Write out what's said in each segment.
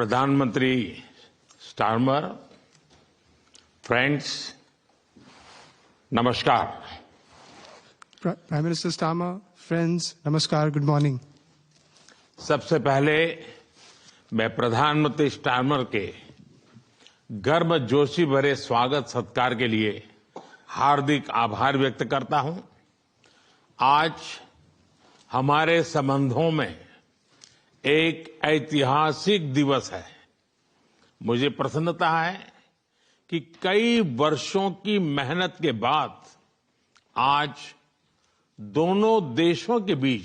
प्रधानमंत्री Starmer, friends, नमस्कार। Prime Minister Starmer, friends, namaskar, good morning. सबसे पहले मैं प्रधानमंत्री स्टारमर के गर्मजोशी भरे स्वागत सत्कार के लिए हार्दिक आभार व्यक्त करता हूं। आज हमारे संबंधों में एक ऐतिहासिक दिवस है। मुझे प्रसन्नता है कि कई वर्षों की मेहनत के बाद आज दोनों देशों के बीच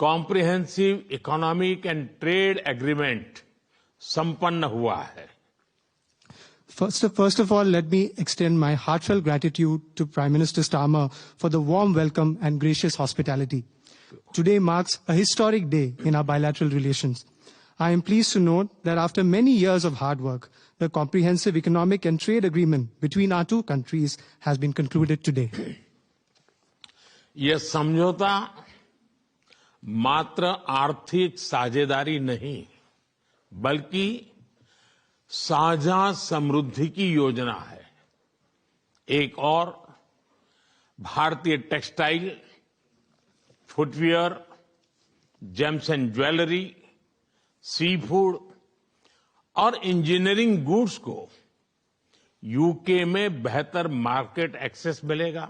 comprehensive economic and trade agreement संपन्न हुआ है। First of all, let me extend my heartfelt gratitude to Prime Minister Starmer for the warm welcome and gracious hospitality. Today marks a historic day in our bilateral relations. I am pleased to note that after many years of hard work, the comprehensive economic and trade agreement between our two countries has been concluded today. यह समझौता मात्र आर्थिक साझेदारी नहीं, बल्कि साझा समृद्धि की योजना है। एक और भारतीय textile, footwear, gems and jewellery, sea food और इंजीनियरिंग गुड्स को यूके में बेहतर मार्केट एक्सेस मिलेगा।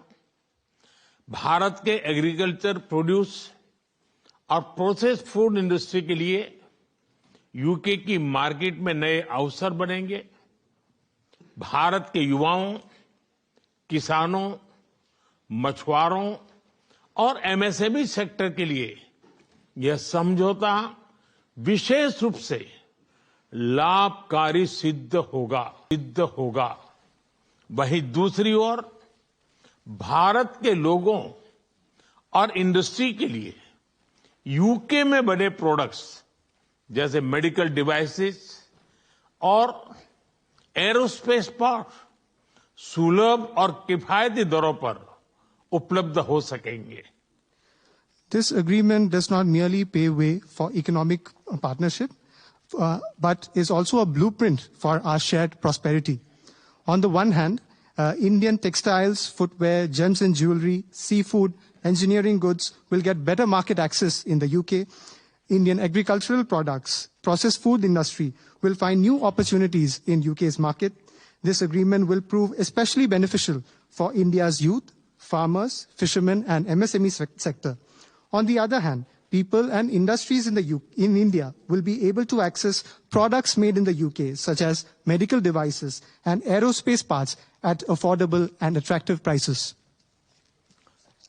भारत के एग्रीकल्चर प्रोड्यूस और प्रोसेस्ड फूड इंडस्ट्री के लिए यूके की मार्केट में नए अवसर बनेंगे। भारत के युवाओं, किसानों, मछुआरों और एमएसएमई सेक्टर के लिए यह समझौता विशेष रूप से लाभकारी सिद्ध होगा। वहीं दूसरी ओर भारत के लोगों और इंडस्ट्री के लिए यूके में बने प्रोडक्ट्स जैसे मेडिकल डिवाइसेस और एरोस्पेस पार्ट सुलभ और किफायती दरों पर उपलब्ध हो सकेंगे। This agreement does not merely pave way for economic partnership, but is also a blueprint for our shared prosperity. On the one hand, Indian textiles, footwear, gems and jewelry, seafood, engineering goods will get better market access in the UK. Indian agricultural products, processed food industry will find new opportunities in UK's market. This agreement will prove especially beneficial for India's youth, farmers, fishermen and MSME sector. On the other hand, people and industries in India will be able to access products made in the UK, such as medical devices and aerospace parts at affordable and attractive prices.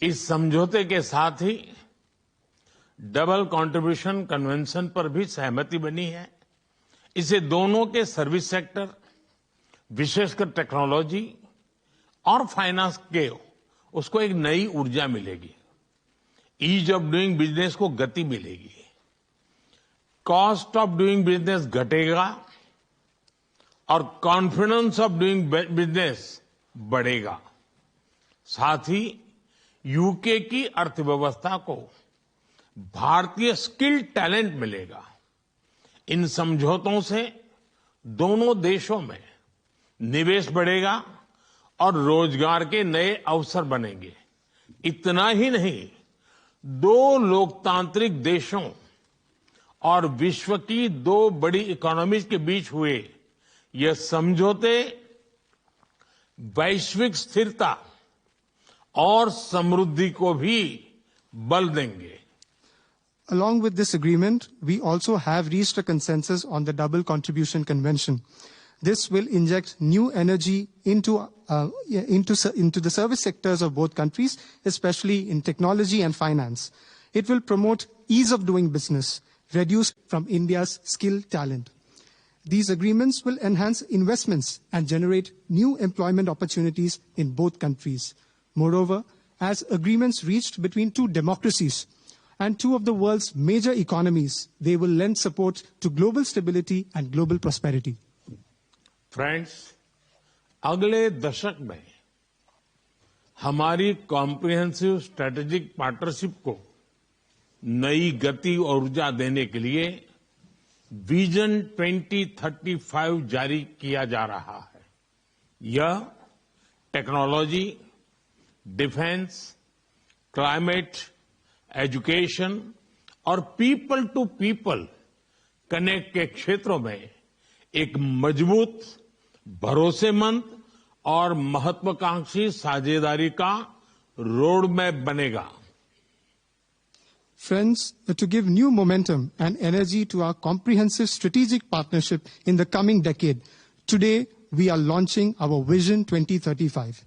इस समझौते के साथ ही double contribution convention पर भी सहमति बनी है। इससे दोनों के सर्विस सेक्टर, विशेषकर टेक्नोलॉजी और फाइनेंस के उसको एक नई ऊर्जा मिलेगी। ईज ऑफ डूइंग बिजनेस को गति मिलेगी। कॉस्ट ऑफ डूइंग बिजनेस घटेगा और कॉन्फिडेंस ऑफ डूइंग बिजनेस बढ़ेगा। साथ ही यूके की अर्थव्यवस्था को भारतीय स्किल टैलेंट मिलेगा। इन समझौतों से दोनों देशों में निवेश बढ़ेगा और रोजगार के नए अवसर बनेंगे। इतना ही नहीं, दो लोकतांत्रिक देशों और विश्व की दो बड़ी इकोनॉमीज के बीच हुए यह समझौते वैश्विक स्थिरता और समृद्धि को भी बल देंगे। Along with this agreement, we also have reached a consensus on the Double Contribution Convention. This will inject new energy into the service sectors of both countries, especially in technology and finance. It will promote ease of doing business, reduce from India's skilled talent. These agreements will enhance investments and generate new employment opportunities in both countries. Moreover, as agreements reached between two democracies and two of the world's major economies, they will lend support to global stability and global prosperity. Friends, अगले दशक में हमारी comprehensive strategic partnership को नई गति और ऊर्जा देने के लिए विजन 2035 जारी किया जा रहा है। यह टेक्नोलॉजी, डिफेंस, क्लाइमेट, एजुकेशन और पीपल टू पीपल कनेक्ट के क्षेत्रों में एक मजबूत, भरोसेमंद और महत्वाकांक्षी साझेदारी का रोड मैप बनेगा। Friends, to give new momentum and energy to our comprehensive strategic partnership in the coming decade, today we are launching our Vision 2035.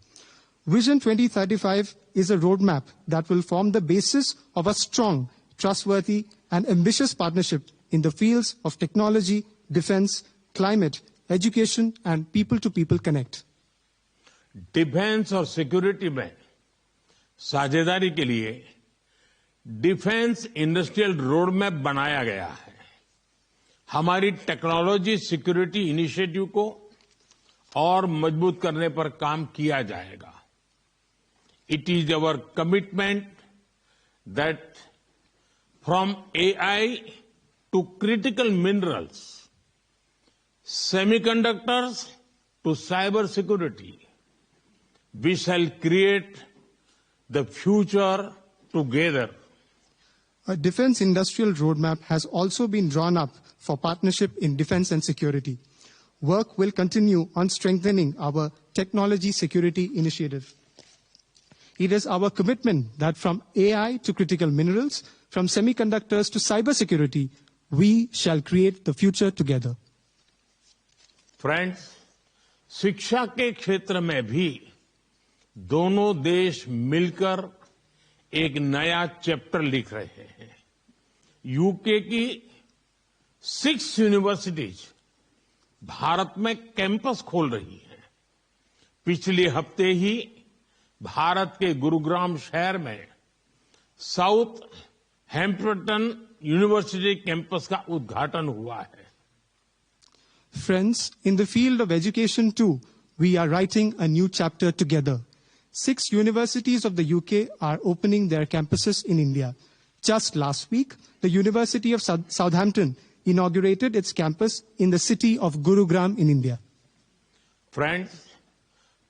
Vision 2035 is a roadmap that will form the basis of a strong, trustworthy, and ambitious partnership in the fields of technology, defense, climate, education, and people-to-people connect. Defence और security में साझेदारी के लिए defence industrial road map बनाया गया है। हमारी technology security initiative को और मजबूत करने पर काम किया जाएगा। It is our commitment that from AI to critical minerals, semiconductors to cyber security, we shall create the future together. A defense industrial roadmap has also been drawn up for partnership in defense and security. Work will continue on strengthening our technology security initiative. It is our commitment that from AI to critical minerals, from semiconductors to cybersecurity, we shall create the future together. Friends, शिक्षा के क्षेत्र में भी दोनों देश मिलकर एक नया चैप्टर लिख रहे हैं। यूके की 6 यूनिवर्सिटीज भारत में कैंपस खोल रही हैं। पिछले हफ्ते ही भारत के गुरुग्राम शहर में साउथ हैम्पटन यूनिवर्सिटी कैंपस का उद्घाटन हुआ है। Friends, in the field of education too, we are writing a new chapter together. 6 universities of the UK are opening their campuses in India. Just last week, the University of Southampton inaugurated its campus in the city of Gurugram in India. Friends,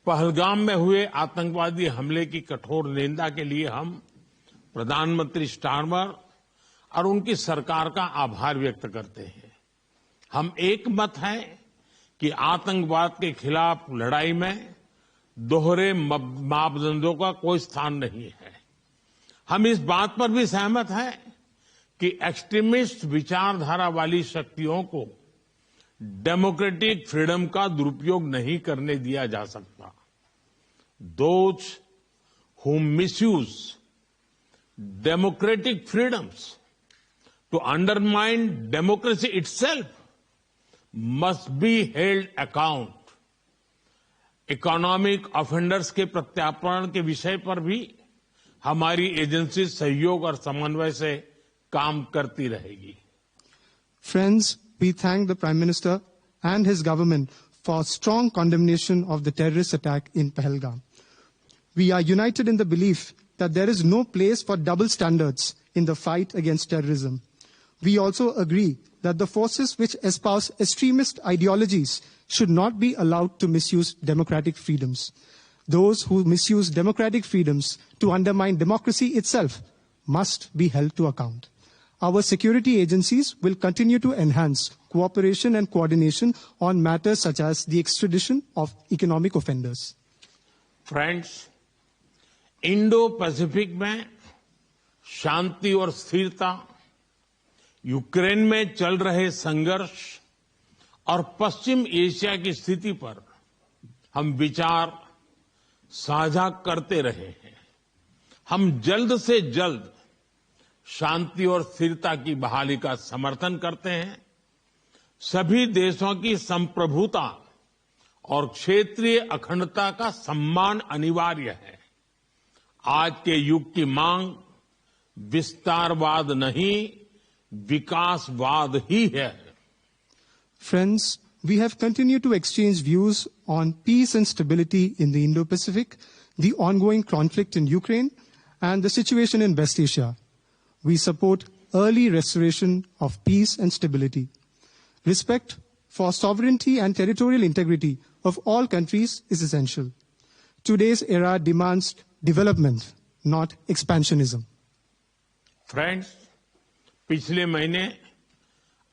Pahalgam में हुए आतंकवादी हमले की कठोर निंदा के लिए हम प्रधानमंत्री स्टारमर और उनकी सरकार का आभार व्यक्त करते हैं। हम एक मत हैं कि आतंकवाद के खिलाफ लड़ाई में दोहरे मापदंडों का कोई स्थान नहीं है। हम इस बात पर भी सहमत हैं कि एक्सट्रीमिस्ट विचारधारा वाली शक्तियों को डेमोक्रेटिक फ्रीडम का दुरुपयोग नहीं करने दिया जा सकता। Those who misuse democratic freedoms to undermine democracy itself must be held account. Economic offenders के प्रत्यार्पण के विषय पर भी हमारी एजेंसी सहयोग और समन्वय से काम करती रहेगी। Friends, we thank the Prime Minister and his government for strong condemnation of the terrorist attack in Pahalgam. We are united in the belief that there is no place for double standards in the fight against terrorism. We also agree that the forces which espouse extremist ideologies should not be allowed to misuse democratic freedoms. Those who misuse democratic freedoms to undermine democracy itself must be held to account. Our security agencies will continue to enhance cooperation and coordination on matters such as the extradition of economic offenders. Friends, Indo-Pacific में शांति और स्थिरता, Ukraine में चल रहे संघर्ष और पश्चिम Asia की स्थिति पर हम विचार साझा करते रहे हैं। हम जल्द से जल्द शांति और स्थिरता की बहाली का समर्थन करते हैं। सभी देशों की संप्रभुता और क्षेत्रीय अखंडता का सम्मान अनिवार्य है। आज के युग की मांग विस्तारवाद नहीं, विकासवाद ही है। Friends, we have continued to exchange views on peace and stability in the Indo-Pacific, the ongoing conflict in Ukraine, and the situation in West Asia. We support early restoration of peace and stability. Respect for sovereignty and territorial integrity of all countries is essential. Today's era demands development, not expansionism. Friends, पिछले महीने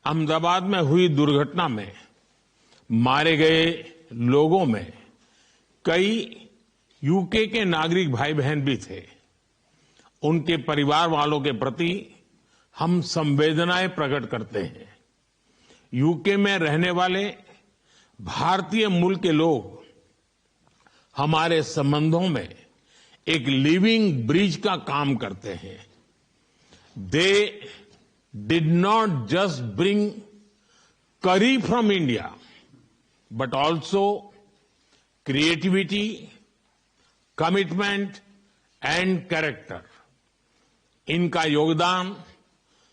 अहमदाबाद में हुई दुर्घटना में मारे गए लोगों में कई यूके के नागरिक भाई बहन भी थे। उनके परिवार वालों के प्रति हम संवेदनाएं प्रकट करते हैं। यूके में रहने वाले भारतीय मूल के लोग हमारे संबंधों में एक लिविंग ब्रिज का काम करते हैं। They did not just bring curry from India, but also creativity, commitment and character. इनका योगदान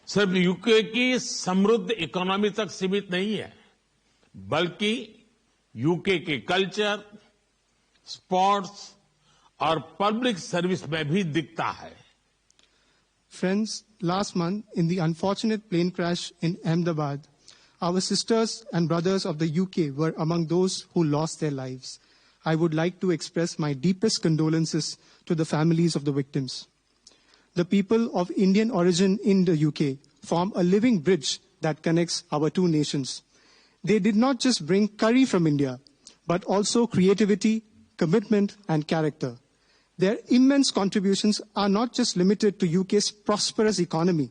सिर्फ यूके की समृद्ध इकोनॉमी तक सीमित नहीं है, बल्कि यूके के कल्चर, स्पोर्ट्स और पब्लिक सर्विस में भी दिखता है। Friends, last month in the unfortunate plane crash in Ahmedabad, our sisters and brothers of the UK were among those who lost their lives. I would like to express my deepest condolences to the families of the victims. The people of Indian origin in the UK form a living bridge that connects our two nations. They did not just bring curry from India, but also creativity, commitment, and character. Their immense contributions are not just limited to UK's prosperous economy,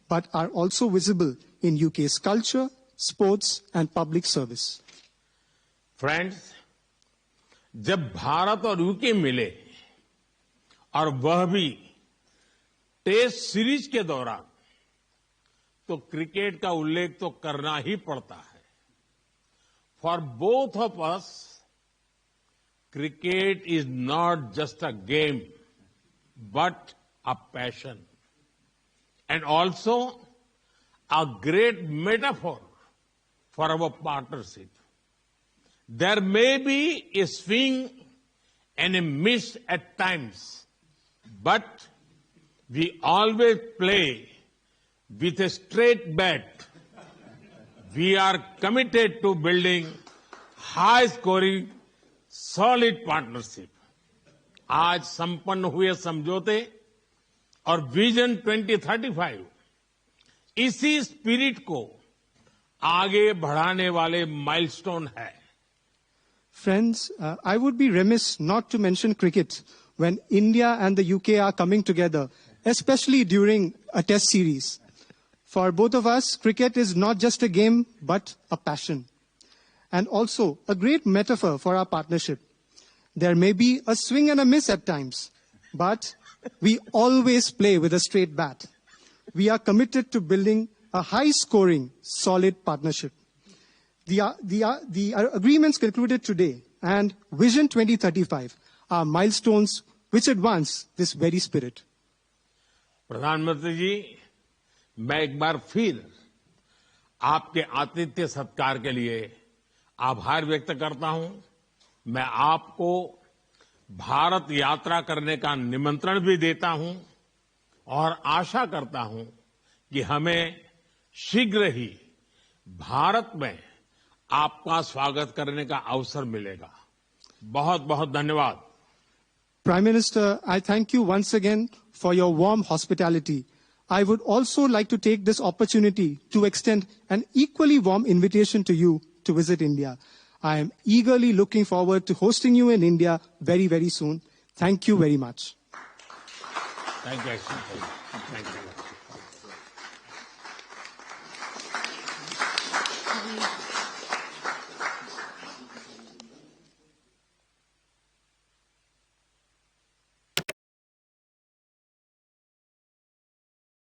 but are also visible in UK's culture, sports and public service. Friends, जब भारत और UK मिले और वह भी test series के दौरान, तो cricket का उल्लेख तो करना ही पड़ता है। For both of us, cricket is not just a game but a passion and also a great metaphor for our partnership. There may be a swing and a miss at times, but we always play with a straight bat. We are committed to building high-scoring, solid partnership. आज संपन्न हुए समझौते और vision 2035 इसी spirit को आगे बढ़ाने वाले माइलस्टोन है। Friends, I would be remiss not to mention cricket when India and the UK are coming together, especially during a test series. For both of us, cricket is not just a game, but a passion. And also a great metaphor for our partnership. There may be a swing and a miss at times, but we always play with a straight bat. We are committed to building a high-scoring, solid partnership. The agreements concluded today and Vision 2035 are milestones which advance this very spirit. प्रधानमंत्री जी, मैं एक बार फिर आपके आतिथ्य सत्कार के लिए आभार व्यक्त करता हूं। मैं आपको भारत यात्रा करने का निमंत्रण भी देता हूं और आशा करता हूं कि हमें शीघ्र ही भारत में आपका स्वागत करने का अवसर मिलेगा। बहुत बहुत धन्यवाद। Prime Minister, I thank you once again for your warm hospitality. I would also like to take this opportunity to extend an equally warm invitation to you to visit India. I am eagerly looking forward to hosting you in India very, very soon. Thank you very much. Thank you.